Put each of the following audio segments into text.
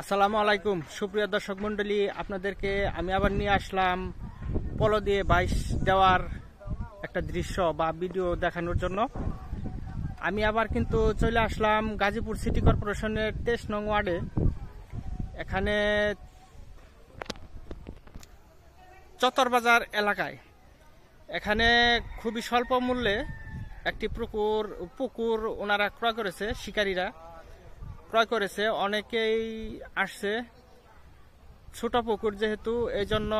আসসালামু আলাইকুম সুপ্রিয় দর্শক মণ্ডলী, আপনাদেরকে আমি আবার নিয়ে আসলাম পলো দিয়ে বাইশ দেওয়ার একটা দৃশ্য বা ভিডিও দেখানোর জন্য। আমি আবার কিন্তু চলে আসলাম গাজীপুর সিটি কর্পোরেশনের 23 নং ওয়ার্ডে। এখানে চতরবাজার এলাকায় এখানে খুবই স্বল্প মূল্যে একটি পুকুর ওনারা ক্রয় করেছে, শিকারীরা ক্রয় করেছে। অনেকেই আসছে, ছোট পুকুর যেহেতু এই জন্য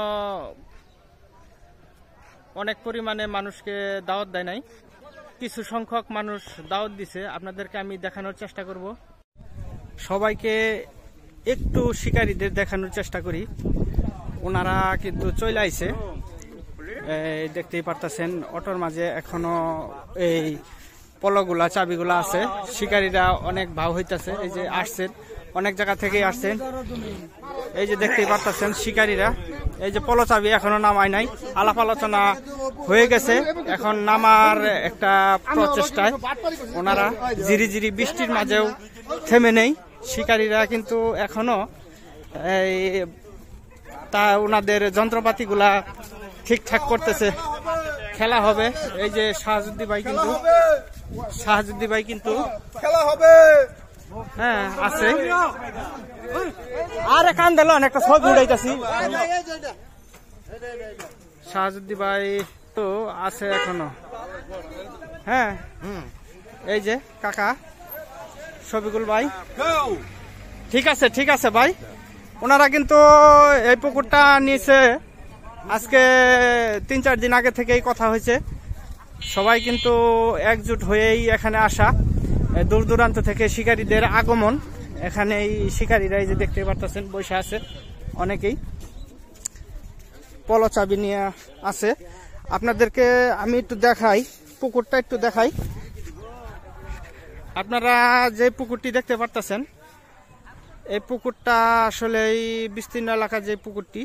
অনেক পরিমাণে মানুষকে দাওয়াত দেয় নাই, কিছু সংখ্যক মানুষ দাওয়াত দিছে। আপনাদেরকে আমি দেখানোর চেষ্টা করব, সবাইকে একটু শিকারীদের দেখানোর চেষ্টা করি। ওনারা কিন্তু চলে আইছে, দেখতেই পারতেছেন অটোর মাঝে এখনো এই পলগুলা চাবিগুলা আছে। শিকারীরা অনেক ভাও হইতেছে, এই যে আসছেন অনেক জায়গা থেকে আসছেন, এই যে দেখতেই পারতেছেন শিকারীরা। এই যে পলো চাবি এখনো নামায় নাই, আলাপ আলোচনা হয়ে গেছে, এখন নামার একটা প্রচেষ্টায় ওনারা ঝিরিঝিরি বৃষ্টির মাঝেও থেমে নেই। শিকারীরা কিন্তু এখনো তা ওনাদের যন্ত্রপাতিগুলা ঠিকঠাক করতেছে। খেলা হবে, এই যে শাহজুদ্দি ভাই কিন্তু খেলা হবে, হ্যাঁ আছে। আরে কান দিল একটা ছবি উড়াইতেছি। শাহজুদ্দি ভাই তো আছে এখনো, হ্যাঁ। এই যে কাকা শফিকুল ভাই, ঠিক আছে ভাই। ওনারা কিন্তু এই পুকুরটা নিয়েছে আজকে 3-4 দিন আগে থেকেই কথা হয়েছে। সবাই কিন্তু একজুট হয়েই এখানে আসা, দূর দূরান্ত থেকে শিকারীদের আগমন। এখানে এই শিকারীরা এই যে দেখতে পারতেছেন বসে আছে, অনেকেই পলো চাবি নিয়ে আছে। আপনাদেরকে আমি একটু দেখাই, পুকুরটা একটু দেখাই। আপনারা যে পুকুরটি দেখতে পারতেছেন, এই পুকুরটা আসলে এই বিস্তীর্ণ এলাকার যে পুকুরটি,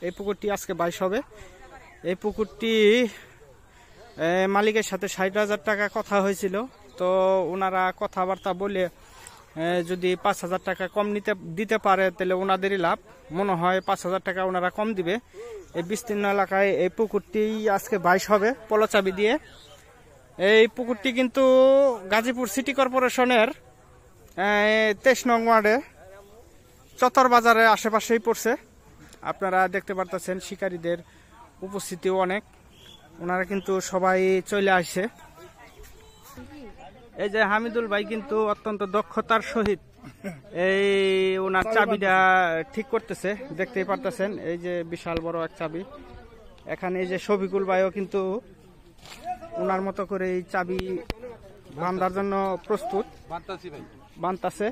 এই পুকুরটি আজকে 22 হবে। এই পুকুরটি মালিকের সাথে 60,000 টাকা কথা হয়েছিল, তো ওনারা কথাবার্তা বলে যদি 5,000 টাকা কম দিতে পারে তাহলে ওনাদেরই লাভ। মনে হয় 5,000 টাকা ওনারা কম দিবে। এই বিস্তীর্ণ এলাকায় এই পুকুরটি আজকে 22 হবে পলো চাবি দিয়ে। এই পুকুরটি কিন্তু গাজীপুর সিটি কর্পোরেশনের 23 নং ওয়ার্ডে চতরবাজারের আশেপাশেই পড়ছে। আপনারা দেখতে পারতেছেন শিকারীদের উপস্থিতিও অনেক, ওনারা কিন্তু সবাই চলে আসছে। এই যে হামিদুল ভাই কিন্তু অত্যন্ত দক্ষতার সহিত এই ওনার চাবিটা ঠিক করতেছে, দেখতেই পারতেছেন। এই যে বিশাল বড় এক চাবি। এখানে এই যে শফিকুল ভাইও কিন্তু ওনার মতো করে এই চাবি বাঁধার জন্য প্রস্তুত, বানতাছে।